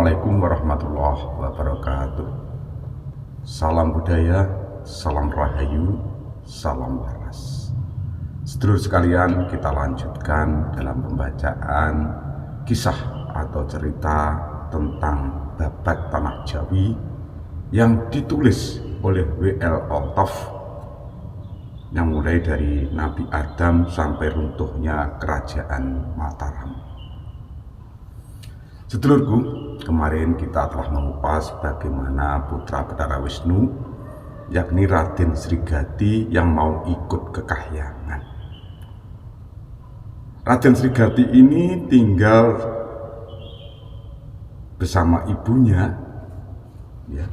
Assalamualaikum warahmatullahi wabarakatuh. Salam budaya, salam rahayu, salam waras. Sedulur sekalian, kita lanjutkan dalam pembacaan kisah atau cerita tentang Babat Tanah Jawi yang ditulis oleh W.L. Altaf, yang mulai dari Nabi Adam sampai runtuhnya kerajaan Mataram. Sedulurku, kemarin kita telah mengupas bagaimana putra Bathara Wisnu, yakni Raden Srigati, yang mau ikut ke Kahyangan. Raden Srigati ini tinggal bersama ibunya, ya,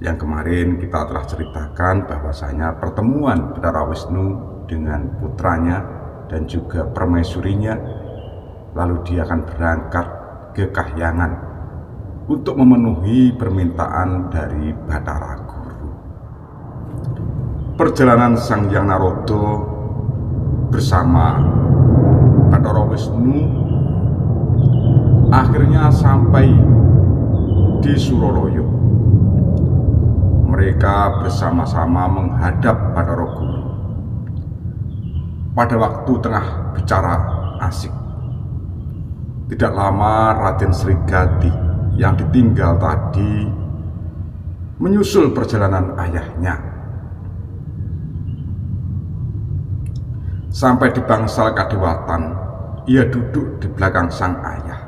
yang kemarin kita telah ceritakan bahwasanya pertemuan Bathara Wisnu dengan putranya dan juga permaisurinya, lalu dia akan berangkat ke Kahyangan untuk memenuhi permintaan dari Bathara Guru. Perjalanan Sang Hyang Naroda bersama Bathara Wisnu akhirnya sampai di Suralaya. Mereka bersama-sama menghadap Bathara Guru. Pada waktu tengah bicara asik, tidak lama Raden Srigati yang ditinggal tadi menyusul perjalanan ayahnya. Sampai di bangsal Kadewatan, ia duduk di belakang sang ayah.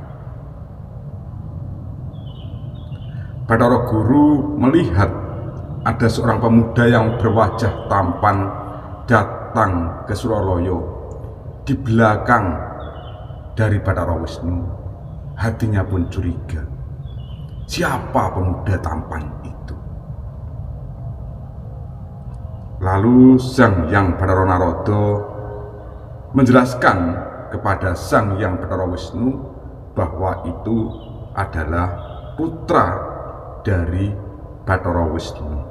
Bathara Guru melihat ada seorang pemuda yang berwajah tampan datang ke Suralaya di belakang dari Bathara Wisnu. Hatinya pun curiga, siapa pemuda tampan itu? Lalu Sang Hyang Bathara Naroda menjelaskan kepada Sang Hyang Bathara Wisnu bahwa itu adalah putra dari Bathara Wisnu.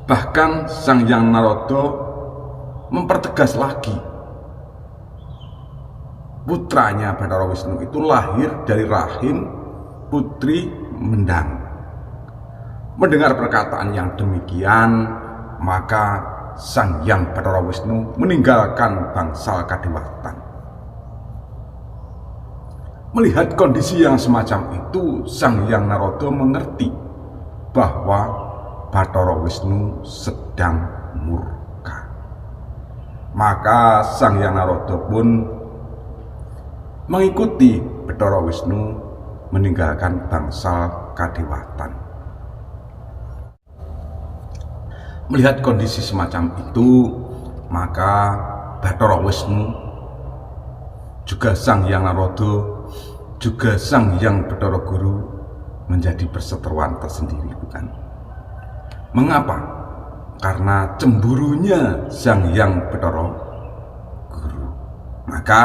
Bahkan Sang Hyang Naroda mempertegas lagi, putranya Bathara Wisnu itu lahir dari rahim Putri Mendang. Mendengar perkataan yang demikian, maka Sang Hyang Bathara Wisnu meninggalkan bangsal Kadewatan. Melihat kondisi yang semacam itu, Sang Hyang Naroda mengerti bahwa Bathara Wisnu sedang murka. Maka Sang Hyang Naroda pun mengikuti Bathara Wisnu meninggalkan bangsal Kadewatan. Melihat kondisi semacam itu, maka Bathara Wisnu, juga Sang Hyang Naroda, juga Sang Hyang Bathara Guru menjadi perseteruan tersendiri, bukan? Mengapa? Karena cemburunya Sang Hyang Bathara Guru. Maka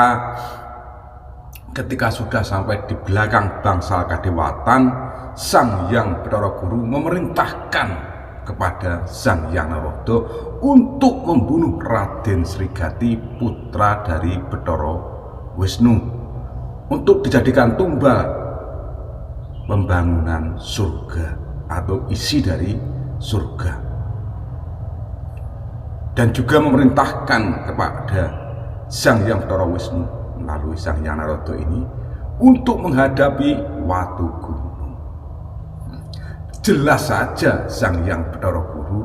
ketika sudah sampai di belakang bangsal Kadewatan, Sang Hyang Bathara Guru memerintahkan kepada Sang Hyang Naroda untuk membunuh Raden Srigati, putra dari Bathara Wisnu, untuk dijadikan tumbal pembangunan surga atau isi dari surga. Dan juga memerintahkan kepada Sang Hyang Bathara Wisnu melalui Sang Hyang Naroda ini untuk menghadapi Watu Gunung. Jelas saja Sang Hyang Bathara Guru,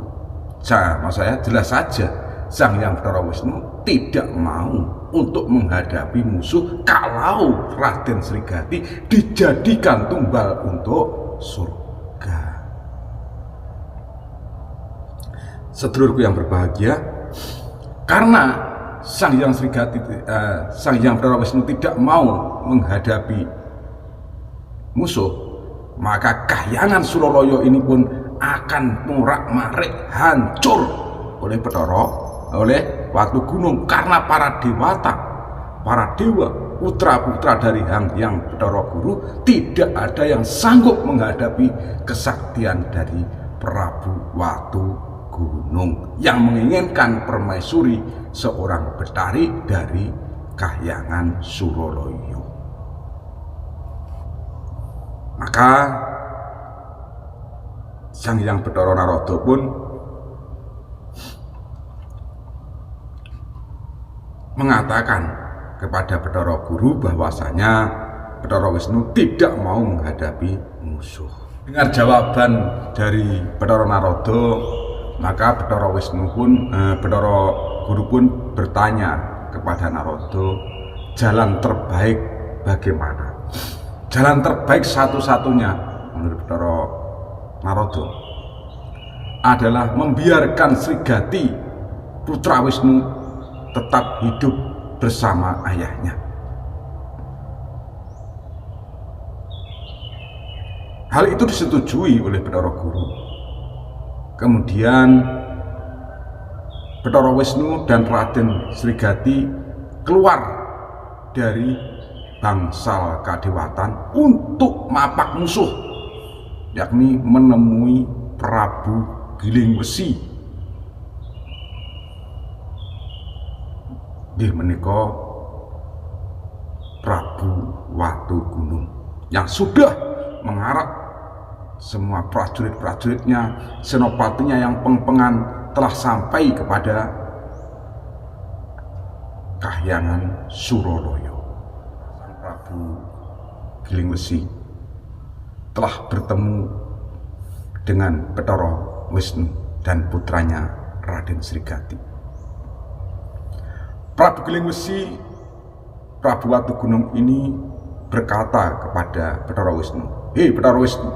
jelas saja Sang Hyang Bathara Wisnu tidak mau untuk menghadapi musuh kalau Raden Srigati dijadikan tumbal untuk surga. Sedulurku yang berbahagia, karena Sang Hyang Bathara Wisnu tidak mau menghadapi musuh, maka Kahyangan Suralaya ini pun akan morak-marik, hancur oleh Watu Gunung, karena para dewata, para dewa, putra-putra dari Sang Hyang Bathara Guru tidak ada yang sanggup menghadapi kesaktian dari Prabu Watu Gunung yang menginginkan permaisuri seorang Betari dari Kahyangan Suralaya. Maka Sang Hyang Bathara Narada pun mengatakan kepada Bathara Guru bahwasanya Bathara Wisnu tidak mau menghadapi musuh. Dengar jawaban dari Bathara Narada, maka Bathara Guru pun bertanya kepada Narada, jalan terbaik bagaimana? Jalan terbaik satu-satunya menurut Bathara Narada adalah membiarkan Srigati putra Wisnu tetap hidup bersama ayahnya. Hal itu disetujui oleh Bathara Guru. Kemudian Bathara Wisnu dan Raden Srigati keluar dari bangsal kadewatan untuk mapak musuh, yakni menemui Prabu Giling Wesi. Nggih menika Prabu Watugunung yang sudah mengarak semua prajurit-prajuritnya, senopatinya yang pengpengan telah sampai kepada Kahyangan Suralaya. Prabu Giling Wesi telah bertemu dengan Bathara Wisnu dan putranya Raden Srigati. Prabu Giling Wesi, Prabu Watugunung ini berkata kepada Bathara Wisnu, "Hei Bathara Wisnu,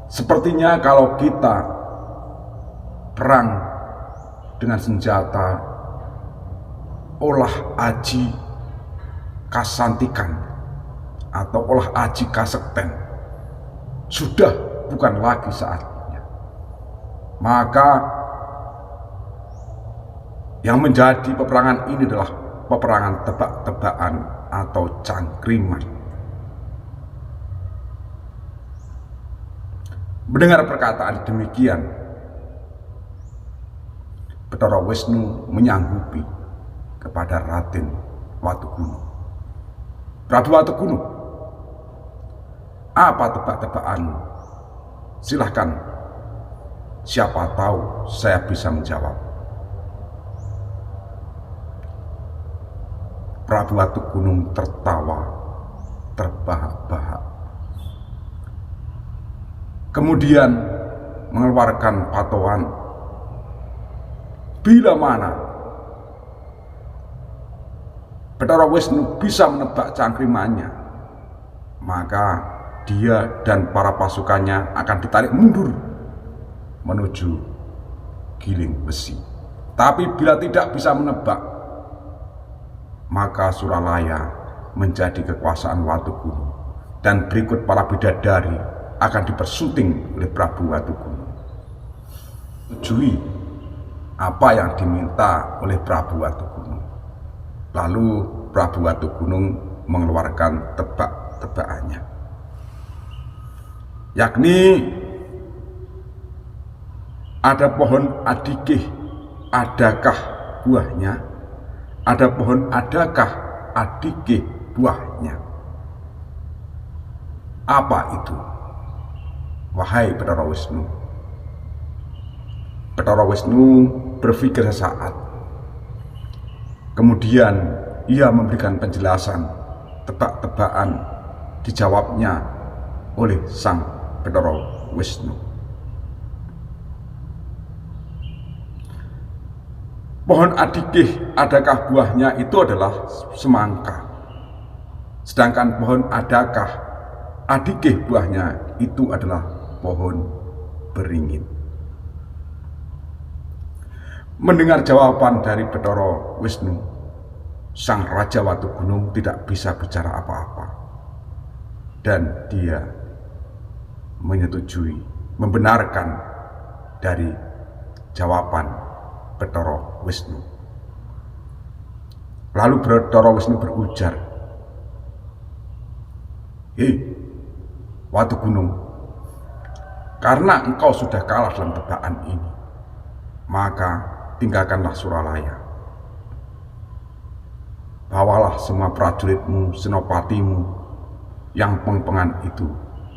sepertinya kalau kita perang dengan senjata olah aji kasantikan atau olah aji kasekten sudah bukan lagi saatnya. Maka yang menjadi peperangan ini adalah peperangan tebak-tebakan atau cangkriman." Mendengar perkataan demikian, Bathara Wisnu menyanggupi kepada Raden Watugunung. "Prabu Watugunung, apa tebak-tebakanmu? Silahkan, siapa tahu saya bisa menjawab." Prabu Watugunung tertawa terbahak-bahak, kemudian mengeluarkan patokan, "Bila mana Bathara Wisnu bisa menebak cangkrimannya, maka dia dan para pasukannya akan ditarik mundur menuju Giling Wesi. Tapi bila tidak bisa menebak, maka Suralaya menjadi kekuasaan Watugunung dan berikut para bidadari akan dipersunting oleh Prabu Watugunung." Setujui apa yang diminta oleh Prabu Watugunung. Lalu Prabu Watugunung mengeluarkan tebak-tebakannya, yakni ada pohon adikih, adakah buahnya? Ada pohon adakah adikih buahnya? Apa itu? Wahai Bathara Wisnu. Bathara Wisnu berpikir sesaat. Kemudian ia memberikan penjelasan tebak-tebakan, dijawabnya oleh Sang Bathara Wisnu. Pohon adikih, adakah buahnya itu adalah semangka. Sedangkan pohon adakah adikih buahnya itu adalah pohon beringin. Mendengar jawaban dari Bathara Wisnu, Sang Raja Watugunung tidak bisa bicara apa-apa, dan dia menyetujui, membenarkan dari jawaban Bathara Wisnu. Lalu Bathara Wisnu berujar, "Hei Watugunung, karena engkau sudah kalah dalam tebakan ini, maka tinggalkanlah Suralaya. Bawalah semua prajuritmu, senopatimu yang pengpengan itu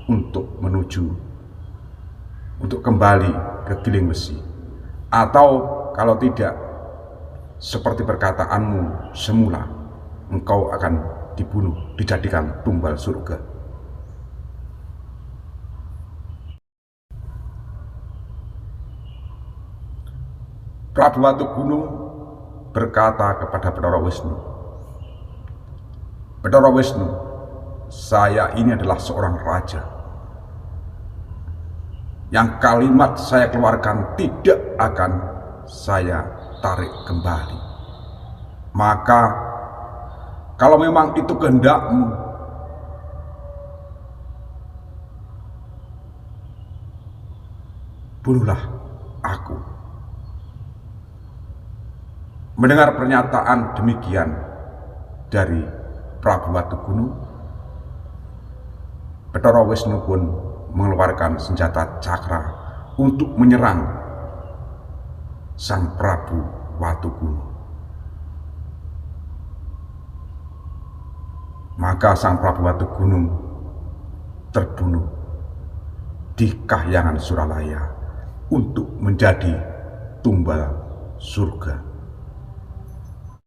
untuk kembali ke Giling Besi, atau kalau tidak, seperti perkataanmu semula, engkau akan dibunuh, dijadikan tumbal surga. Prabu Watugunung berkata kepada Bathara Wisnu, "Bathara Wisnu, saya ini adalah seorang raja yang kalimat saya keluarkan tidak akan saya tarik kembali. Maka kalau memang itu kehendakmu, bunuhlah aku." Mendengar pernyataan demikian dari Prabu Watugunung, Bathara Wisnu pun mengeluarkan senjata cakra untuk menyerang Sang Prabu Watugunung. Maka Sang Prabu Watugunung terbunuh di Kahyangan Suralaya untuk menjadi tumbal surga.